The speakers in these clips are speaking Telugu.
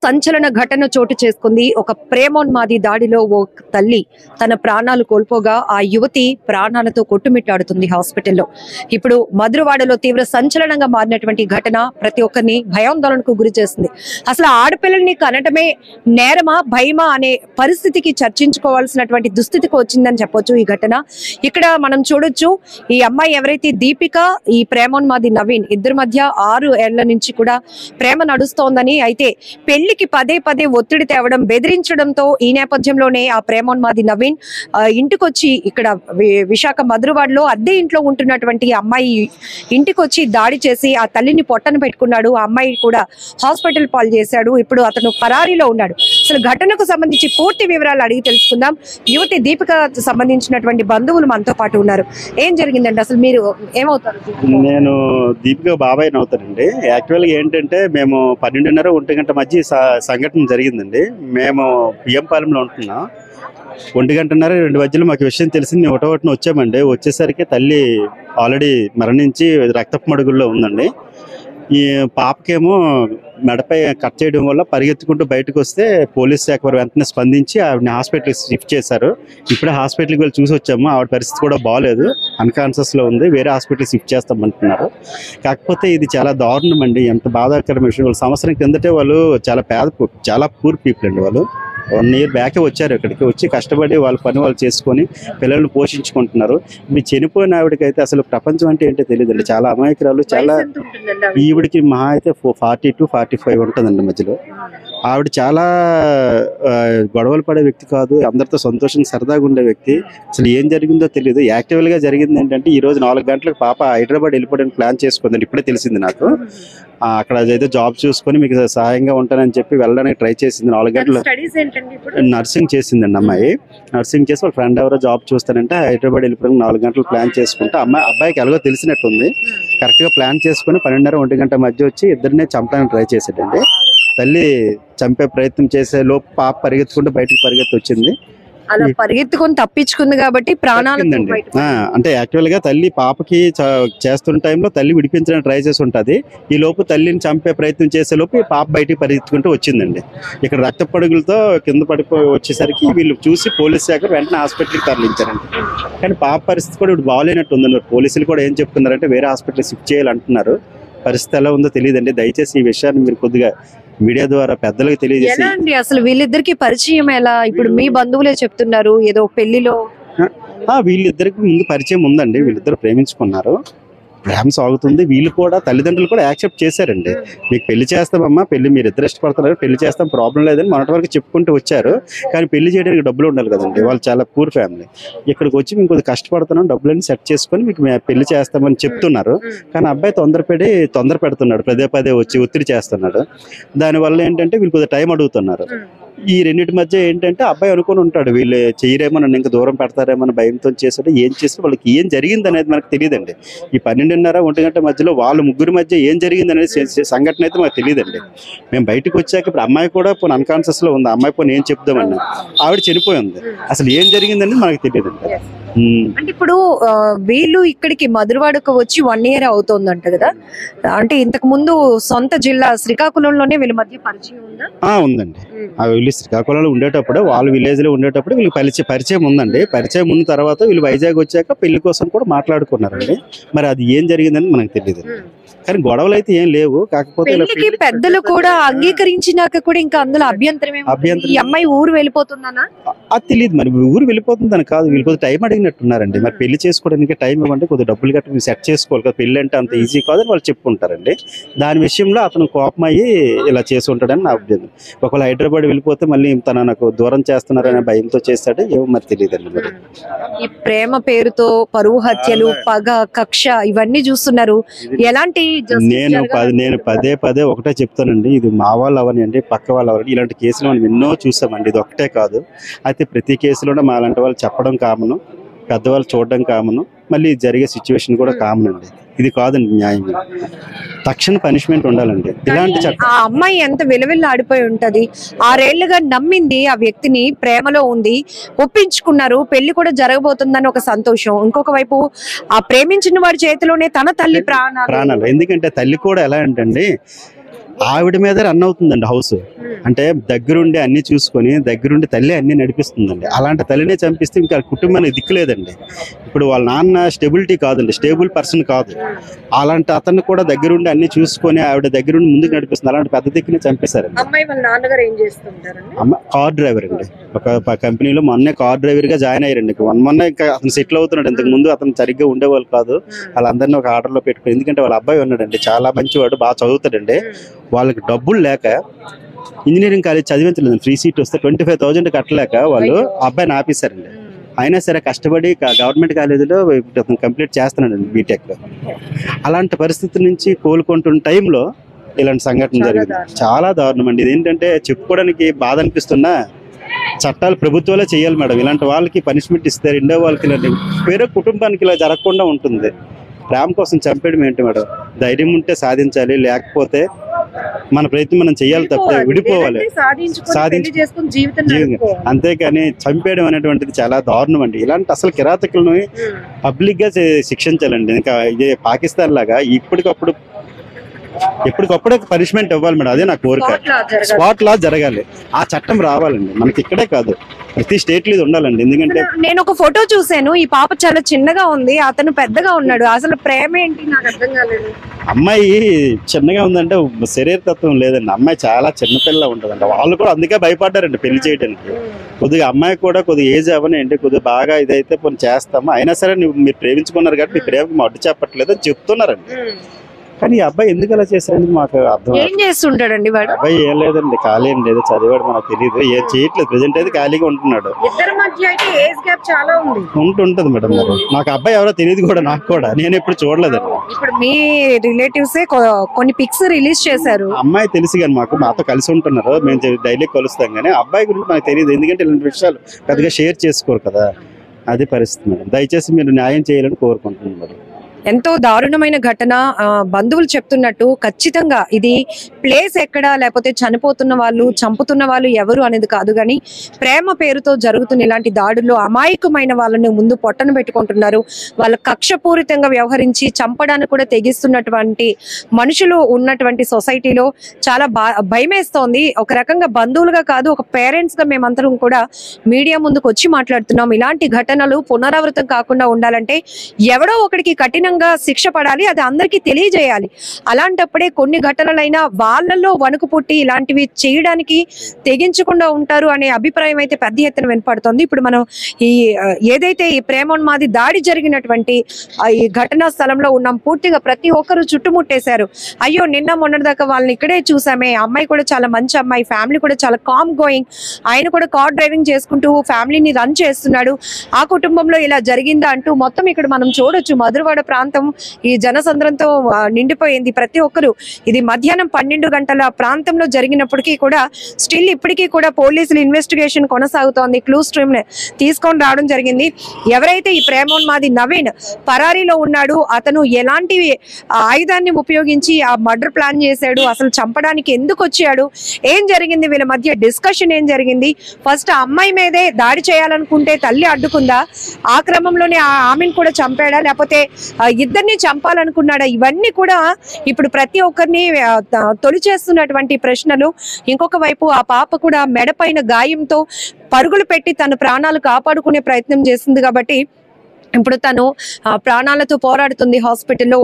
సంచలన ఘటన చోటు చేసుకుంది. ఒక ప్రేమోన్మాది దాడిలో ఓ తల్లి తన ప్రాణాలు కోల్పోగా ఆ యువతి ప్రాణాలతో కొట్టుమిట్టాడుతుంది హాస్పిటల్లో. ఇప్పుడు మధురవాడలో తీవ్ర సంచలనంగా మారినటువంటి ఘటన ప్రతి ఒక్కరిని భయాందోళనకు గురి చేస్తుంది. అసలు ఆడపిల్లల్ని కనటమే నేరమా భయమా అనే పరిస్థితికి చర్చించుకోవాల్సినటువంటి దుస్థితికి వచ్చిందని చెప్పొచ్చు ఈ ఘటన. ఇక్కడ మనం చూడొచ్చు, ఈ అమ్మాయి ఎవరైతే దీపిక, ఈ ప్రేమోన్మాది నవీన్, ఇద్దరి మధ్య 6 ఏళ్ల నుంచి కూడా ప్రేమ నడుస్తోందని, అయితే పెళ్లికి పదే పదే ఒత్తిడి తేవడం, బెదిరించడంతో ఈ నేపథ్యంలోనే ఆ ప్రేమోన్మాది నవీన్ ఇంటికొచ్చి ఇక్కడ విశాఖ మధురవాడలో అద్దె ఇంట్లో ఉంటున్నటువంటి అమ్మాయి ఇంటికొచ్చి దాడి చేసి ఆ తల్లిని పొట్టన పెట్టుకున్నాడు. ఆ అమ్మాయి కూడా హాస్పిటల్ పాలు చేశాడు. ఇప్పుడు అతను పరారీలో ఉన్నాడు. అసలు ఘటనకు సంబంధించి పూర్తి వివరాలు అడిగి తెలుసుకుందాం. యువతి దీపిక సంబంధించినటువంటి బంధువులు మనతో పాటు ఉన్నారు. ఏం జరిగిందండి, అసలు మీరు ఏమవుతారు? నేను దీపిక బాబాయ్ అవుతానండి. యాక్చువల్గా ఏంటంటే మేము 12:30 1 గంట మధ్య సంఘటన జరిగిందండి. మేము బియ్యంపాలెంలో ఉంటున్నాం. 1 గంటన్నర 2 మధ్యలో మాకు విషయం తెలిసింది. మేము ఒకటోటిన వచ్చామండి. వచ్చేసరికి తల్లి ఆల్రెడీ మరణించి రక్తపు మడుగుల్లో ఉందండి. ఈ పాపకేమో మెడపై కట్ చేయడం వల్ల పరిగెత్తుకుంటూ బయటకు వస్తే పోలీస్ శాఖ వారు వెంటనే స్పందించి ఆవిడని హాస్పిటల్కి షిఫ్ట్ చేశారు. ఇప్పుడే హాస్పిటల్కి వెళ్ళి చూసి వచ్చాము. ఆవిడ పరిస్థితి కూడా బాగాలేదు, అన్కాన్షియస్లో ఉంది. వేరే హాస్పిటల్ షిఫ్ట్ చేస్తామంటున్నారు. కాకపోతే ఇది చాలా దారుణం అండి. ఎంత బాధాకరమైన విషయం. వాళ్ళు సంవత్సరం కిందటే వాళ్ళు చాలా పూర్ పీపుల్ అండి. వాళ్ళు 1 year బ్యాకే వచ్చారు. ఇక్కడికి వచ్చి కష్టపడి వాళ్ళ పని వాళ్ళు చేసుకొని పిల్లల్ని పోషించుకుంటున్నారు. ఇప్పుడు చనిపోయిన ఆవిడకైతే అసలు ప్రపంచం అంటే ఏంటో తెలియదండి. చాలా అమాయకురాలు. చాలా ఈవిడికి మహా అయితే 40 to 45 ఉంటుందండి మధ్యలో. ఆవిడ చాలా గొడవలు పడే వ్యక్తి కాదు. అందరితో సంతోషంగా సరదాగా ఉండే వ్యక్తి. అసలు ఏం జరిగిందో తెలియదు. యాక్టివ్గా జరిగింది ఏంటంటే, ఈ రోజు 4 గంటలకు పాప హైదరాబాద్ వెళ్ళిపోవడానికి ప్లాన్ చేసుకుందండి. ఇప్పుడే తెలిసింది నాకు. అక్కడ ఏదో జాబ్ చూసుకొని మీకు సహాయంగా ఉంటానని చెప్పి వెళ్ళడానికి ట్రై చేసింది. 4 గంటలు నర్సింగ్ చేసిందండి అమ్మాయి. నర్సింగ్ చేసి వాళ్ళ ఫ్రెండ్ ఎవరో జాబ్ చూస్తానంటే హైదరాబాద్ వెళ్ళిపోవడానికి 4 గంటలు ప్లాన్ చేసుకుంటే అబ్బాయికి ఎలాగో తెలిసినట్టుంది. కరెక్ట్గా ప్లాన్ చేసుకుని 12:30 1 గంట మధ్య వచ్చి ఇద్దరినే చంపడానికి ట్రై చేసాడండి. తల్లి చంపే ప్రయత్నం చేసే లోపు పాప పరిగెత్తుకుంటూ బయటకు పరిగెత్తి వచ్చింది. అలా పరిగెత్తుకొని తప్పించుకుంది కాబట్టి ప్రాణాలండి. అంటే యాక్చువల్ గా తల్లి పాపకి చేస్తున్న టైంలో తల్లి విడిపించడానికి ట్రై చేసి ఉంటది. ఈ లోపు తల్లిని చంపే ప్రయత్నం చేసే లోపు పాప బయటికి పరిగెత్తుకుంటూ వచ్చిందండి. ఇక్కడ రక్త పడుగులతో కింద పడిపోయి వచ్చేసరికి వీళ్ళు చూసి పోలీస్ శాఖ వెంటనే హాస్పిటల్కి తరలించారండి. కానీ పాప పరిస్థితి కూడా ఇప్పుడు బాగాలేనట్టు ఉందండి. పోలీసులు కూడా ఏం చెప్తున్నారంటే వేరే హాస్పిటల్ షిఫ్ట్ చేయాలంటున్నారు. పరిస్థితి ఎలా ఉందో తెలియదండి. దయచేసి ఈ విషయాన్ని మీరు కొద్దిగా మీడియా ద్వారా పెద్దలకు తెలియజేసి. అసలు వీళ్ళిద్దరికి పరిచయం ఎలా? ఇప్పుడు మీ బంధువులే చెప్తున్నారు ఏదో పెళ్లిలో. వీళ్ళిద్దరికి ముందు పరిచయం ఉందండి. వీళ్ళిద్దరు ప్రేమించుకున్నారు, ప్రేమ సాగుతుంది. వీళ్ళు కూడా తల్లిదండ్రులు కూడా యాక్సెప్ట్ చేశారండి. మీకు పెళ్లి చేస్తామమ్మా, పెళ్లి మీరు ఇద్దరు ఇష్టపడుతున్నారు, పెళ్లి చేస్తాం, ప్రాబ్లం లేదని మొన్నటి వరకు చెప్పుకుంటూ వచ్చారు. కానీ పెళ్లి చేయడానికి డబ్బులు ఉండాలి కదండి. వాళ్ళు చాలా పూర్ ఫ్యామిలీ. ఇక్కడికి వచ్చి మేము కొద్దిగా కష్టపడుతున్నాం, డబ్బులన్నీ సెట్ చేసుకొని మీకు పెళ్లి చేస్తామని చెప్తున్నారు. కానీ అబ్బాయి తొందర పెడుతున్నాడు, పదే వచ్చి ఒత్తిడి చేస్తున్నాడు. దానివల్ల ఏంటంటే వీళ్ళు కొద్దిగా టైం అడుగుతున్నారు. ఈ రెండింటి మధ్య ఏంటంటే అబ్బాయి అనుకుని ఉంటాడు వీళ్ళు చేయరేమో, నన్ను ఇంకా దూరం పెడతారేమో భయంతో చేశాడు. ఏం చేస్తే వాళ్ళకి ఏం జరిగింది అనేది మనకు తెలియదండి. ఈ 12:30 1 గంట మధ్యలో వాళ్ళ ముగ్గురి మధ్య ఏం జరిగింది అనేది సంఘటన అయితే మాకు తెలియదండి. మేము బయటకు వచ్చాక ఇప్పుడు అమ్మాయి కూడా పోనీ అన్కాన్షియస్ లో ఉంది. అమ్మాయి పోనీ ఏం చెప్దామన్నా ఆవిడ చనిపోయింది. అసలు ఏం జరిగిందని మనకు తెలియదండి. అంటే ఇప్పుడు వీళ్ళు ఇక్కడికి మధురవాడకు వచ్చి 1 year అవుతోందంట కదా. అంటే ఇంతకు ముందు సొంత జిల్లా శ్రీకాకుళంలోనే వీళ్ళ మధ్య పరిచయం ఉందా? ఉందండి. వీళ్ళు శ్రీకాకుళంలో ఉండేటప్పుడు, వాళ్ళ విలేజ్ లో ఉండేటప్పుడు వీళ్ళు పరిచయం ఉందండి. పరిచయం ఉన్న తర్వాత వీళ్ళు వైజాగ్ వచ్చాక పెళ్లి కోసం కూడా మాట్లాడుకున్నారండి. మరి అది ఏం జరిగిందని మనకు తెలియదు. కానీ గొడవలు అయితే ఏం లేవు. కాకపోతే పెద్దలు కూడా అంగీకరించినాక కూడా ఇంకా అందులో అభ్యంతరం ఈ అమ్మాయి ఊరు వెళ్ళిపోతుందనా అది తెలియదు. మరి ఊరు వెళ్ళిపోతుందని కాదు, వీళ్ళు కొద్దిగా టైం అడిగినట్టున్నారండి. మరి పెళ్లి చేసుకోవడానికి టైం ఇవ్వండి, కొద్దిగా డబ్బులు కట్టి సెట్ చేసుకోవాలి కదా. పెళ్లి అంటే అంత ఈజీ కాదని వాళ్ళు చెప్పుకుంటారండి. దాని విషయంలో అతను కోపం అయ్యి ఇలా చేసి ఉంటాడని నా అభ్యర్థం. ఒకవేళ హైదరాబాద్ వెళ్ళిపోతే మళ్ళీ నాకు దూరం చేస్తున్నారనే భయంతో చేస్తాడు ఏమో మరి తెలియదండి. మరి ఈ ప్రేమ పేరుతో పరువు హత్యలు, పగ, కక్ష ఇవన్నీ చూస్తున్నారు. ఎలాంటి నేను పదే ఒకటే చెప్తానండి. ఇది మా వాళ్ళు అవనండి, పక్క వాళ్ళు అవని, ఇలాంటి కేసులు మనం ఎన్నో చూసామండి. ఇది ఒకటే కాదు. అయితే ప్రతి కేసులోనే మా లాంటి వాళ్ళు చెప్పడం కామను, పెద్దవాళ్ళు చూడడం కామను, మళ్ళీ జరిగే సిచ్యువేషన్ కూడా కామన్ అండి. ఇది కాదండి న్యాయం. తక్షణ పనిష్మెంట్ ఉండాలండి. ఇలాంటి చట్టం. ఆ అమ్మాయి ఎంత విలువెల్లా ఆడిపోయి ఉంటది. 6 ఏళ్లుగా నమ్మింది ఆ వ్యక్తిని, ప్రేమలో ఉంది, ఒప్పించుకున్నారు, పెళ్లి కూడా జరగబోతుందని ఒక సంతోషం. ఇంకొక వైపు ఆ ప్రేమించిన వాడి చేతిలోనే తన తల్లి ప్రాణాలు. ఎందుకంటే తల్లి కూడా ఎలా అంటే ఆవిడ మీద రన్ అవుతుందండి హౌస్. అంటే దగ్గరుండి అన్ని చూసుకొని దగ్గరుండి తల్లి అన్ని నడిపిస్తుందండి. అలాంటి తల్లినే చంపిస్తే ఇంకా కుటుంబానికి దిక్కులేదండి. ఇప్పుడు వాళ్ళ నాన్న స్టెబిలిటీ కాదండి, స్టేబుల్ పర్సన్ కాదు. అలాంటి అతన్ని కూడా దగ్గరుండి అన్ని చూసుకొని ఆవిడ దగ్గరుండి ముందుకు నడిపిస్తుంది. అలాంటి పెద్ద దిక్కుని చంపేశారండి. అమ్మాయి వాళ్ళ నాన్నగారు ఏం చేస్తుంటారండి? అమ్మ కార్ డ్రైవర్ అండి. ఒక కంపెనీలో మొన్నే కార్ డ్రైవర్ గా జాయిన్ అయ్యారండి. మొన్న ఇంకా అతను సెటిల్ అవుతున్నాడు. ఇంతకు ముందు అతను సరిగ్గా ఉండేవాళ్ళు కాదు. వాళ్ళందరినీ ఒక ఆర్డర్ లో పెట్టుకుని, ఎందుకంటే వాళ్ళ అబ్బాయి ఉన్నాడండి, చాలా మంచివాడు, బాగా చదువుతాడండి. వాళ్ళకి డబ్బులు లేక ఇంజనీరింగ్ కాలేజ్ చదివించలేదు, ఫ్రీ సీట్ వస్తే 25,000 కట్టలేక వాళ్ళు అబ్బాయిని ఆపేశారండి. అయినా సరే కష్టపడి గవర్నమెంట్ కాలేజీలో కంప్లీట్ చేస్తున్నాడండి బీటెక్. అలాంటి పరిస్థితి నుంచి కోలుకుంటున్న టైంలో ఇలాంటి సంఘటన జరిగింది. చాలా దారుణం అండి. ఇదేంటంటే చెప్పుకోవడానికి బాధ అనిపిస్తున్నా చట్టాలు ప్రభుత్వాలే చేయాలి మేడం. ఇలాంటి వాళ్ళకి పనిష్మెంట్ ఇస్తే రెండో వాళ్ళకి ఇలాంటి వేరే కుటుంబానికి ఇలా జరగకుండా ఉంటుంది. ప్రేమ కోసం చంపేయడం ఏంటి మేడం? ధైర్యం ఉంటే సాధించాలి, లేకపోతే మన ప్రయత్నం మనం చేయాలి, తప్పితే విడిపోవాలి, అంతేకాని చంపేయడం అనేటువంటిది చాలా దారుణం అండి. ఇలాంటి అసలు కిరాతకులను పబ్లిక్ గా శిక్షించాలండి. ఇంకా ఇదే పాకిస్తాన్ లాగా ఎప్పటికప్పుడే పనిష్మెంట్ ఇవ్వాలి మేడం. అదే నా కోరిక. స్పాట్ లా జరగాలి, ఆ చట్టం రావాలండి. మనకి ఇక్కడే కాదు, ప్రతి స్టేట్ లో ఉండాలండి. ఎందుకంటే నేను ఒక ఫోటో చూసాను, ఈ పాప చాలా చిన్నగా ఉంది, అతను పెద్దగా ఉన్నాడు. అసలు ప్రేమ ఏంటి నాకు అర్థం కాలేదు. అమ్మాయి చిన్నగా ఉందంటే శరీరతత్వం లేదండి. అమ్మాయి చాలా చిన్నపిల్ల ఉంటదండి. వాళ్ళు కూడా అందుకే భయపడ్డారండి పెళ్లి చేయడానికి. కొద్దిగా అమ్మాయి కూడా కొద్దిగా ఏజ్ అవ్వనండి, కొద్దిగా బాగా ఇదైతే కొన్ని చేస్తాము, అయినా సరే మీరు ప్రేమించుకున్నారు కాబట్టి మీ ప్రేమకు అడ్డు చెప్పట్లేదు అని చెప్తున్నారండి. కానీ ఈ అబ్బాయి ఎందుకు అలా చేశారని మాకు అర్థం. ఏం చేస్తుంటాడండి వాడు? అబ్బాయి ఏం లేదండి, ఖాళీ అండి, ఏదో చదివాడు, మనకు తెలియదు, ఏం చేయట్లేదు. ప్రెసెంట్ అయితే ఖాళీగా ఉంటున్నాడు. ఇద్దరి మధ్య అయితే ఏజ్ గ్యాప్ చాలా ఉంది. ఉంటుంటది మేడం. మరి నాకు అబ్బాయి ఎవరో తెలియదు కూడా, నాకు కూడా, నేను ఎప్పుడు చూడలేదండి. ఇప్పుడు మీ రిలేటివ్స్ కొన్ని పిక్స్ రిలీజ్ చేశారు. అమ్మాయి తెలుసు కానీ మాతో కలిసి ఉంటున్నారు, మేము డైలీ కలుస్తాం. కానీ అబ్బాయి గురించి మనకు తెలియదు, ఎందుకంటే ఇలాంటి విషయాలు పెద్దగా షేర్ చేసుకోరు కదా. అదే పరిస్థితి మేడం. దయచేసి మీరు న్యాయం చేయాలని కోరుకుంటున్నాను మేడం. ఎంతో దారుణమైన ఘటన. బంధువులు చెప్తున్నట్టు ఖచ్చితంగా ఇది ప్లేస్ ఎక్కడ, లేకపోతే చనిపోతున్న వాళ్ళు, చంపుతున్న వాళ్ళు ఎవరు అనేది కాదు, కానీ ప్రేమ పేరుతో జరుగుతున్న ఇలాంటి దాడుల్లో అమాయకమైన వాళ్ళని ముందు పొట్టను పెట్టుకుంటున్నారు. వాళ్ళ కక్షపూరితంగా వ్యవహరించి చంపడానికి కూడా తెగిస్తున్నటువంటి మనుషులు ఉన్నటువంటి సొసైటీలో చాలా భయమేస్తోంది. ఒక రకంగా బంధువులుగా కాదు, ఒక పేరెంట్స్ గా మేమందరం కూడా మీడియా ముందుకు వచ్చి మాట్లాడుతున్నాం. ఇలాంటి ఘటనలు పునరావృతం కాకుండా ఉండాలంటే ఎవడో ఒకడికి కఠిన శిక్ష పడాలి, అది అందరికీ తెలియజేయాలి. అలాంటప్పుడే కొన్ని ఘటనలైనా వాళ్ళల్లో వణుకు పుట్టి ఇలాంటివి చేయడానికి తెగించకుండా ఉంటారు అనే అభిప్రాయం అయితే పెద్ద ఎత్తున వినపడుతోంది. ఇప్పుడు మనం ఏదైతే ఈ ప్రేమోన్మాది దాడి జరిగినటువంటి ఈ ఘటనా స్థలంలో ఉన్నాం. పూర్తిగా ప్రతి ఒక్కరు చుట్టుముట్టేశారు. అయ్యో నిన్న మొన్నటిదాకా వాళ్ళని ఇక్కడే చూసామే, అమ్మాయి కూడా చాలా మంచి అమ్మాయి, ఫ్యామిలీ కూడా చాలా కామ్ గోయింగ్, ఆయన కూడా కార్ డ్రైవింగ్ చేసుకుంటూ ఫ్యామిలీని రన్ చేస్తున్నాడు, ఆ కుటుంబంలో ఇలా జరిగిందా అంటూ మొత్తం ఇక్కడ మనం చూడొచ్చు. మధురవాడ ప్రాంతం ఈ జనసంద్రంతో నిండిపోయింది. ప్రతి ఒక్కరు ఇది మధ్యాహ్నం 12 గంటల ప్రాంతంలో జరిగినప్పటికీ కూడా స్టిల్ ఇప్పటికీ కూడా పోలీసులు ఇన్వెస్టిగేషన్ కొనసాగుతోంది. క్లూ స్ట్రీమ్ తీసుకొని రావడం జరిగింది. ఎవరైతే ఈ ప్రేమోన్మాది నవీన్ పరారీలో ఉన్నాడు, అతను ఎలాంటి ఆయుధాన్ని ఉపయోగించి ఆ మర్డర్ ప్లాన్ చేశాడు, అసలు చంపడానికి ఎందుకు వచ్చాడు, ఏం జరిగింది, వీళ్ళ మధ్య డిస్కషన్ ఏం జరిగింది, ఫస్ట్ ఆ అమ్మాయి మీదే దాడి చేయాలనుకుంటే తల్లి అడ్డుకుందా, ఆ క్రమంలోనే ఆమెను కూడా చంపాడా, లేకపోతే ఇద్దరిని చంపాలనుకున్నాడా, ఇవన్నీ కూడా ఇప్పుడు ప్రతి ఒక్కరిని తొలి చేస్తున్నటువంటి ప్రశ్నలు. ఇంకొక వైపు ఆ పాప కూడా మెడపైన గాయంతో పరుగులు పెట్టి తన ప్రాణాలు కాపాడుకునే ప్రయత్నం చేస్తుంది. కాబట్టి ఇప్పుడు తను ప్రాణాలతో పోరాడుతుంది హాస్పిటల్లో.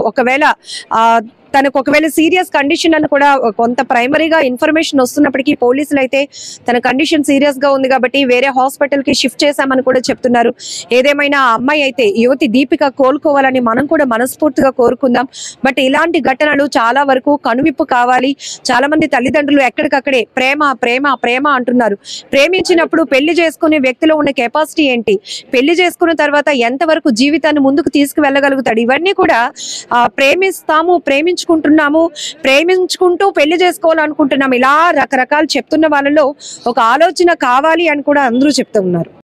ఒకవేళ సీరియస్ కండిషన్ అని కూడా కొంత ప్రైమరీగా ఇన్ఫర్మేషన్ వస్తున్నప్పటికీ పోలీసులు అయితే తన కండిషన్ సీరియస్ గా ఉంది కాబట్టి వేరే హాస్పిటల్ కి షిఫ్ట్ చేశామని కూడా చెప్తున్నారు. ఏదేమైనా అమ్మాయి అయితే యువతి దీపిక కోలుకోవాలని మనం కూడా మనస్ఫూర్తిగా కోరుకుందాం. బట్ ఇలాంటి ఘటనలు చాలా వరకు కనువిప్పు కావాలి. చాలా మంది తల్లిదండ్రులు ఎక్కడికక్కడే ప్రేమ ప్రేమ ప్రేమ అంటున్నారు. ప్రేమించినప్పుడు పెళ్లి చేసుకునే వ్యక్తిలో ఉన్న కెపాసిటీ ఏంటి, పెళ్లి చేసుకున్న తర్వాత ఎంతవరకు జీవితాన్ని ముందుకు తీసుకువెళ్ళగలుగుతాడు, ఇవన్నీ కూడా ప్రేమించుకుంటూ పెళ్లి చేసుకోవాలనుకుంటున్నాం, ఇలా రకరకాలు చెప్తున్న వాళ్ళలో ఒక ఆలోచన కావాలి అని కూడా అందరూ చెప్తూ ఉన్నారు.